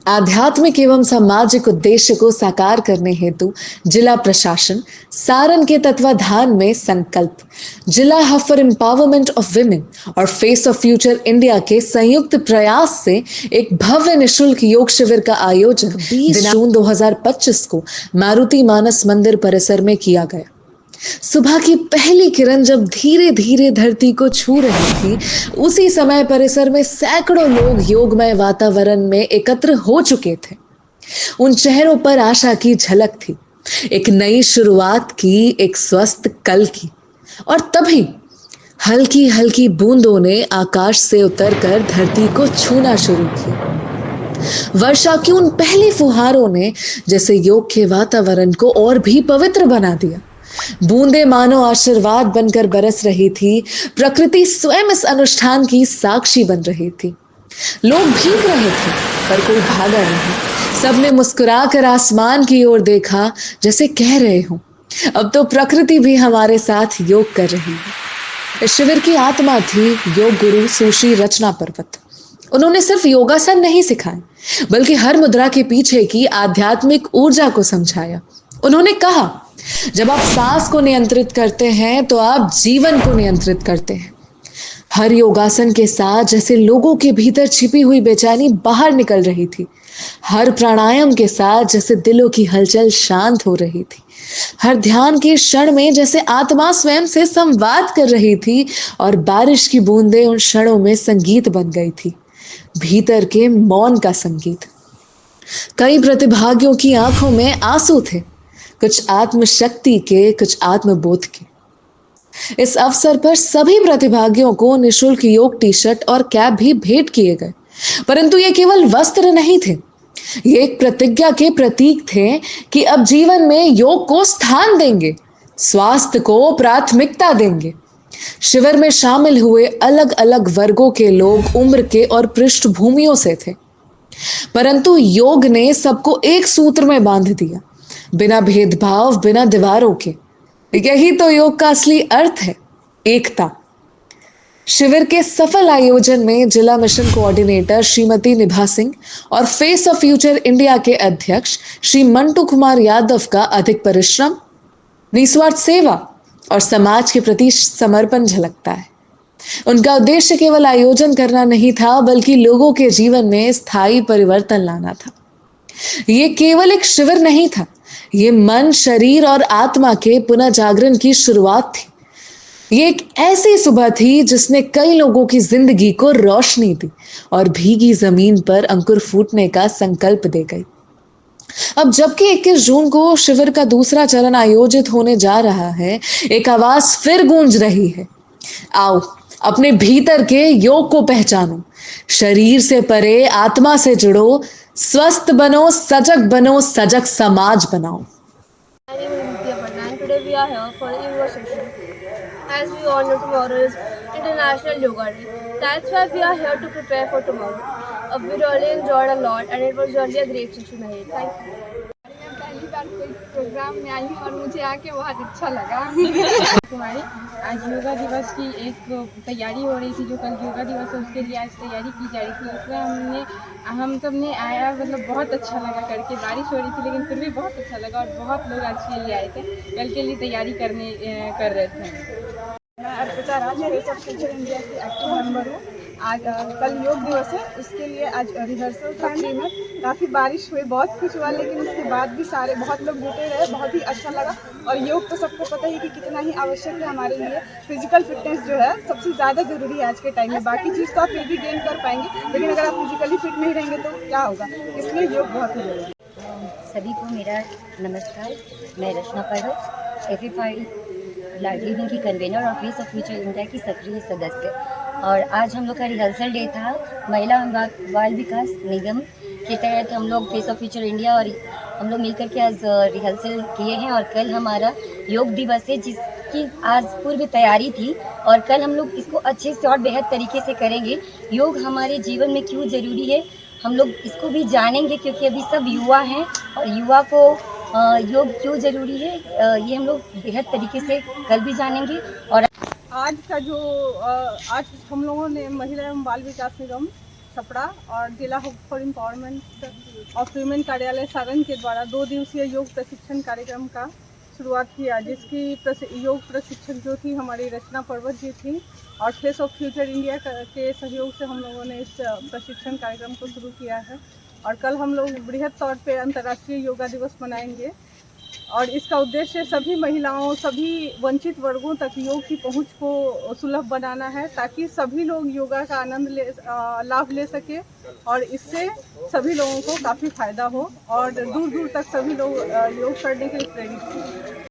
आध्यात्मिक एवं सामाजिक उद्देश्य को साकार करने हेतु जिला प्रशासन सारण के तत्वाधान में संकल्प जिला hub for empowerment of women और फेस ऑफ फ्यूचर इंडिया के संयुक्त प्रयास से एक भव्य निशुल्क योग शिविर का आयोजन 20 जून 2025 को मारुति मानस मंदिर परिसर में किया गया। सुबह की पहली किरण जब धीरे धीरे धरती को छू रही थी, उसी समय परिसर में सैकड़ों लोग योगमय वातावरण में एकत्र हो चुके थे। उन चेहरों पर आशा की झलक थी, एक नई शुरुआत की, एक स्वस्थ कल की। और तभी हल्की हल्की बूंदों ने आकाश से उतरकर धरती को छूना शुरू किया। वर्षा की उन पहली फुहारों ने जैसे योग के वातावरण को और भी पवित्र बना दिया। बूंदे मानो आशीर्वाद बनकर बरस रही थी। प्रकृति स्वयं इस अनुष्ठान की साक्षी बन रही थी। लोग भीग रहे थे पर कोई भागा नहीं। सबने मुस्कुराकर आसमान की ओर देखा, जैसे कह रहे हो अब तो प्रकृति भी हमारे साथ योग कर रही है। इस शिविर की आत्मा थी योग गुरु सुश्री रचना पर्वत। उन्होंने सिर्फ योगासन नहीं सिखाए, बल्कि हर मुद्रा के पीछे की आध्यात्मिक ऊर्जा को समझाया। उन्होंने कहा, जब आप सांस को नियंत्रित करते हैं तो आप जीवन को नियंत्रित करते हैं। हर योगासन के साथ जैसे लोगों के भीतर छिपी हुई बेचैनी बाहर निकल रही थी। हर प्राणायाम के साथ जैसे दिलों की हलचल शांत हो रही थी। हर ध्यान के क्षण में जैसे आत्मा स्वयं से संवाद कर रही थी। और बारिश की बूंदें उन क्षणों में संगीत बन गई थी, भीतर के मौन का संगीत। कई प्रतिभागियों की आंखों में आंसू थे, कुछ आत्मशक्ति के, कुछ आत्मबोध के। इस अवसर पर सभी प्रतिभागियों को निशुल्क योग टी शर्ट और कैप भी भेंट किए गए। परंतु ये केवल वस्त्र नहीं थे, ये एक प्रतिज्ञा के प्रतीक थे कि अब जीवन में योग को स्थान देंगे, स्वास्थ्य को प्राथमिकता देंगे। शिविर में शामिल हुए अलग अलग वर्गों के लोग उम्र के और पृष्ठभूमियों से थे, परंतु योग ने सबको एक सूत्र में बांध दिया, बिना भेदभाव, बिना दीवारों के। यही तो योग का असली अर्थ है, एकता। शिविर के सफल आयोजन में जिला मिशन कोऑर्डिनेटर श्रीमती निभा सिंह और फेस ऑफ फ्यूचर इंडिया के अध्यक्ष श्री मंटू कुमार यादव का अधिक परिश्रम, निस्वार्थ सेवा और समाज के प्रति समर्पण झलकता है। उनका उद्देश्य केवल आयोजन करना नहीं था, बल्कि लोगों के जीवन में स्थायी परिवर्तन लाना था। ये केवल एक शिविर नहीं था, ये मन, शरीर और आत्मा के पुनः जागरण की शुरुआत थी। ये एक ऐसी सुबह थी जिसने कई लोगों की जिंदगी को रोशनी दी और भीगी जमीन पर अंकुर फूटने का संकल्प दे गई। अब जबकि 21 जून को शिविर का दूसरा चरण आयोजित होने जा रहा है, एक आवाज फिर गूंज रही है, आओ अपने भीतर के योग को पहचानो, शरीर से परे आत्मा से जुड़ो, स्वस्थ बनो, सजग समाज बनाओ। My name is Nitya Patna and today we are here for the yoga session. As we all know, tomorrow is International Yoga Day. That's why we are here to prepare for tomorrow. We really enjoyed a lot and it was really a great session ahead. Thank you. मैं पहली बार कोई programme में आई हूँ और मुझे आके बहुत अच्छा लगा। कुमारी, आज योगा दिवस की एक तैयारी हो रही थी, जो कल योगा दिवस है उसके लिए आज तैयारी की जा रही थी। उसमें हम सब ने आया, मतलब बहुत अच्छा लगा करके। बारिश हो रही थी लेकिन फिर भी बहुत अच्छा लगा और बहुत लोग आज के लिए आए थे, कल के लिए तैयारी कर रहे थे। मैं अर्पिता राज फेस ऑफ फ्यूचर इंडिया की एक्टिव मेंबर हूँ। आज कल योग दिवस है, उसके लिए आज रिहर्सल था फ्री में। काफ़ी बारिश हुई, बहुत कुछ हुआ, लेकिन उसके बाद भी सारे बहुत लोग जुटे रहे, बहुत ही अच्छा लगा। और योग तो सबको पता ही कि कितना ही आवश्यक है हमारे लिए। फिजिकल फिटनेस जो है सबसे ज़्यादा ज़रूरी है आज के टाइम में। बाकी चीज़ तो आप फिर भी गेन कर पाएंगे, लेकिन अगर आप फिजिकली फिट नहीं रहेंगे तो क्या होगा, इसलिए योग बहुत ही ज़रूरी है। सभी को मेरा नमस्कार। मैं रचना पर्वत, FFI लिविंग की कन्वेनर और फेस ऑफ फ्यूचर इंडिया की सक्रिय सदस्य। और आज हम लोग का रिहर्सल डे था। महिला बाल विकास निगम के तहत हम लोग फेस ऑफ फ्यूचर इंडिया और हम लोग मिलकर के आज रिहर्सल किए हैं। और कल हमारा योग दिवस है, जिसकी आज पूर्व तैयारी थी और कल हम लोग इसको अच्छे से और बेहद तरीके से करेंगे। योग हमारे जीवन में क्यों ज़रूरी है हम लोग इसको भी जानेंगे, क्योंकि अभी सब युवा हैं और युवा को योग क्यों ज़रूरी है ये हम लोग बेहद तरीके से कल भी जानेंगे। और आज का जो आज हम लोगों ने महिला एवं बाल विकास निगम छपरा और जिला hub for empowerment of women कार्यालय सारण के द्वारा 2 दिवसीय योग प्रशिक्षण कार्यक्रम का शुरुआत किया, जिसकी योग प्रशिक्षक जो थी हमारी रचना पर्वत जी थी और फेस ऑफ फ्यूचर इंडिया के सहयोग से हम लोगों ने इस प्रशिक्षण कार्यक्रम को शुरू किया है। और कल हम लोग बृहद तौर पे अंतर्राष्ट्रीय योगा दिवस मनाएंगे और इसका उद्देश्य सभी महिलाओं, सभी वंचित वर्गों तक योग की पहुंच को सुलभ बनाना है, ताकि सभी लोग योगा का लाभ ले सके और इससे सभी लोगों को काफ़ी फायदा हो और दूर दूर तक सभी लोग योग करने के लिए प्रेरित हों।